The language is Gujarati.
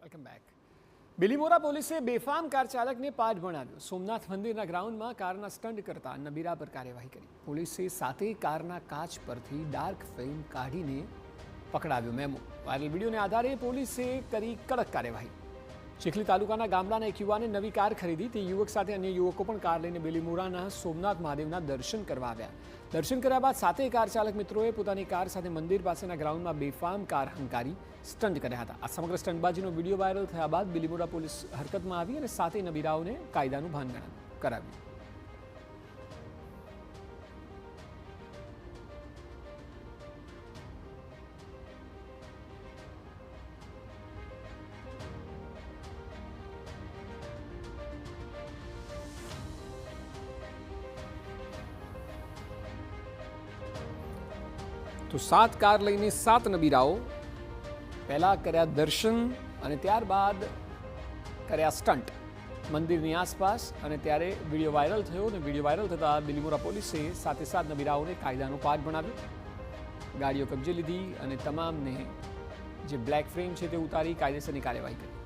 Welcome back. બિલીમોરા પોલીસે બેફામ કાર ચાલકને પાઠ ભણાવ્યો. સોમનાથ મંદિરના ગ્રાઉન્ડમાં કારના સ્ટન્ટ કરતા નબીરા પર કાર્યવાહી કરી. પોલીસે સાથે કારના કાચ પરથી ડાર્ક ફિલ્મ કાઢીને પકડાવ્યો. મેમો વાયરલ વિડીયોને આધારે પોલીસે કરી કડક કાર્યવાહી. ચીખલી તાલુકાના ગામડાના એક યુવાને નવી કાર ખરીદી. તે યુવક સાથે અન્ય યુવકો પણ કાર લઈને બિલીમોરાના સોમનાથ મહાદેવના દર્શન કરવા આવ્યા. દર્શન કર્યા બાદ સાથે કાર ચાલક મિત્રોએ પોતાની કાર સાથે મંદિર પાસેના ગ્રાઉન્ડમાં બેફામ કાર હંકારી સ્ટન્ટ કર્યા હતા. આ સમગ્ર સ્ટન્ટબાજીનો વિડીયો વાયરલ થયા બાદ બિલીમોરા પોલીસ હરકતમાં આવી અને સાથે નબીરાઓને કાયદાનું ભાન કરાવ્યું. તો 7 કાર લઈને 7 નબીરાઓ પહેલાં કર્યા દર્શન અને ત્યારબાદ કર્યા સ્ટન્ટ મંદિરની આસપાસ, અને ત્યારે વિડીયો વાયરલ થયો. અને વિડીયો વાયરલ થતાં બિલીમોરા પોલીસે સાથે 7 નબીરાઓને કાયદાનો પાઠ ભણાવ્યો. ગાડીઓ કબજે લીધી અને તમામને જે બ્લેક ફ્રેમ છે તે ઉતારી કાયદેસરની કાર્યવાહી કરી.